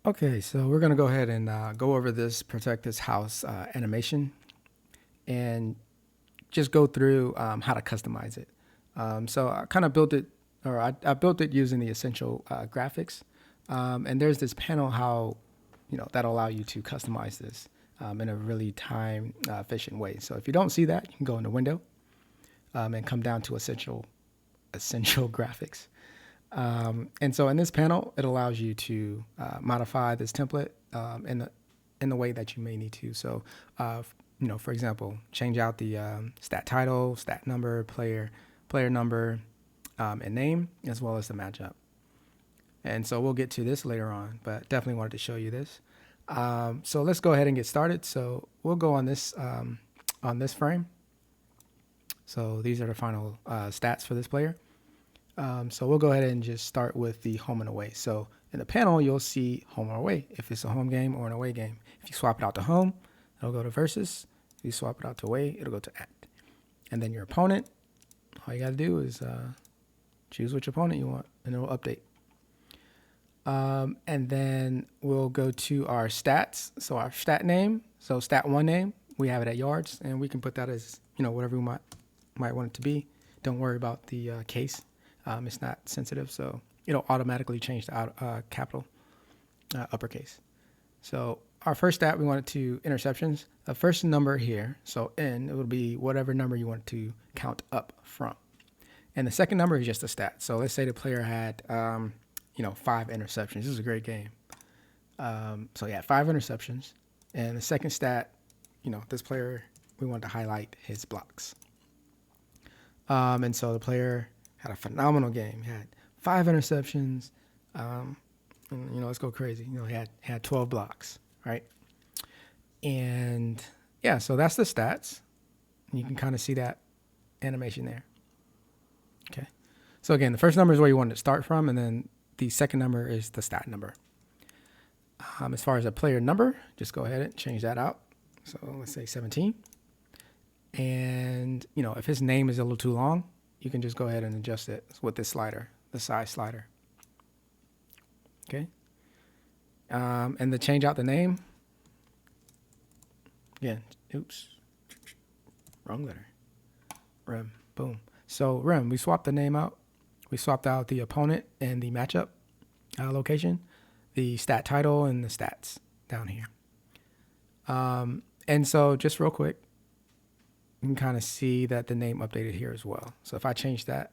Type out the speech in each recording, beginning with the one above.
Okay, so we're gonna go ahead and go over this protect this house animation and just go through how to customize it. So I kind of built it, or I built it using the essential graphics. And there's this panel how, that'll allow you to customize this in a really time efficient way. So if you don't see that, you can go into Window and come down to essential graphics. And so in this panel, it allows you to modify this template in the way that you may need to. So, for example, change out the stat title, stat number, player number, and name, as well as the matchup. And so we'll get to this later on, but definitely wanted to show you this. So let's go ahead and get started. So we'll go on this frame. So these are the final stats for this player. So we'll go ahead and just start with the home and away. So in the panel, you'll see home or away, if it's a home game or an away game. If you swap it out to home, it'll go to versus. If you swap it out to away, it'll go to at. And then your opponent, all you got to do is choose which opponent you want, and it'll update. And then we'll go to our stats. So our stat name, so stat one name, we have it at yards, and we can put that as, whatever we might want it to be. Don't worry about the case. It's not sensitive, so it'll automatically change to capital, uppercase. So our first stat, we want it to interceptions. The first number here, so N, it would be whatever number you want to count up from. And the second number is just a stat. So let's say the player had, 5 interceptions. This is a great game. So yeah, 5 interceptions. And the second stat, this player, we want to highlight his blocks. And so the player had a phenomenal game. He had 5 interceptions. And, let's go crazy. He had 12 blocks, right? And yeah, so that's the stats. You can kind of see that animation there. Okay. So again, the first number is where you want to start from, and then the second number is the stat number. As far as a player number, just go ahead and change that out. So let's say 17. And, if his name is a little too long, you can just go ahead and adjust it with this slider, the size slider. Okay. And to change out the name, again, oops, wrong letter. Rem, boom. So Rem, we swapped the name out. We swapped out the opponent and the matchup location, the stat title, and the stats down here. And so just real quick, you can kind of see that the name updated here as well. So if I change that,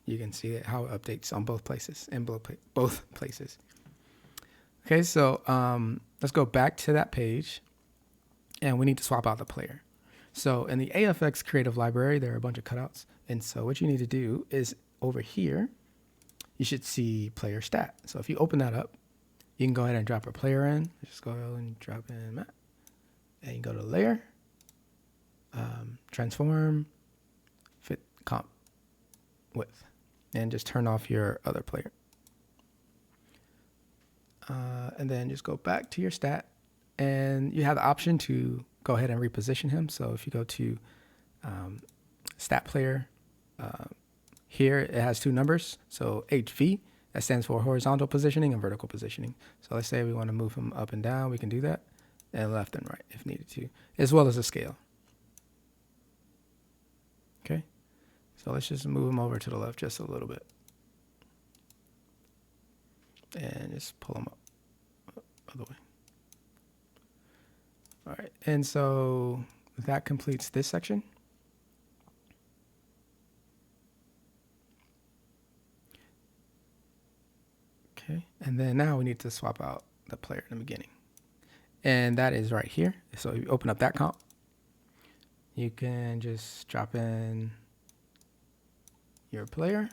you can see how it updates on both places, in both places. Okay, so let's go back to that page, and we need to swap out the player. So in the AFX Creative Library, there are a bunch of cutouts. And so what you need to do is over here, you should see player stat. So if you open that up, you can go ahead and drop a player in. Just go and drop in Matt. And you go to layer, transform, fit comp width, and just turn off your other player. And then just go back to your stat, and you have the option to go ahead and reposition him. So if you go to stat player, here it has 2 numbers. So HV, that stands for horizontal positioning and vertical positioning. So let's say we want to move him up and down, we can do that, and left and right if needed to, as well as a scale. Okay, so let's just move him over to the left just a little bit, and just pull him up other way. All right, and so that completes this section. Okay, and then now we need to swap out the player in the beginning. And that is right here. So if you open up that comp, you can just drop in your player.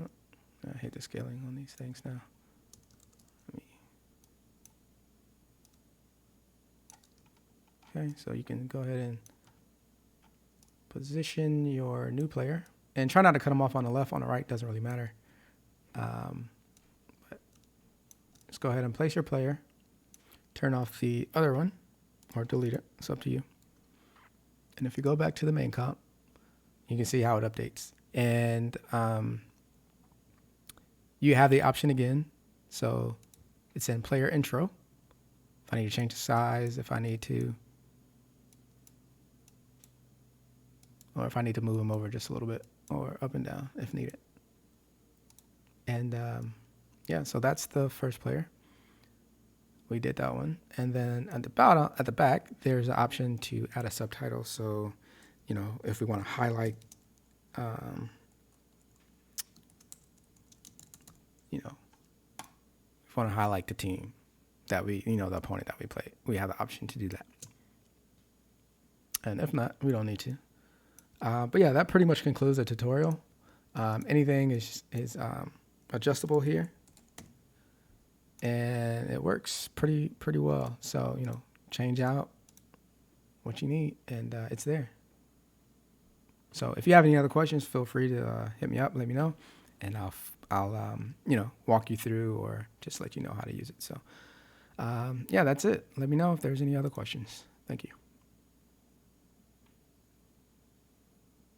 Oh, I hate the scaling on these things now. Okay, so you can go ahead and position your new player. And try not to cut them off on the left, on the right, doesn't really matter. But just go ahead and place your player. Turn off the other one, or delete it. It's up to you. And if you go back to the main comp, You can see how it updates. And you have the option again. So it's in player intro. If I need to change the size, if I need to, or if I need to move them over just a little bit or up and down if needed. And yeah, so that's the first player. We did that one. And then at the bottom, at the back, there's an option to add a subtitle. So, you know, if we want to highlight, you know, if we want to highlight the team that we, you know, the opponent that we play, we have the option to do that. And if not, we don't need to. But yeah, that pretty much concludes the tutorial. Anything is adjustable here, and it works pretty well. So, you know, change out what you need, and it's there. So if you have any other questions, feel free to hit me up, let me know, and I'll you know, walk you through or just let you know how to use it. So yeah, that's it. Let me know if there's any other questions. Thank you.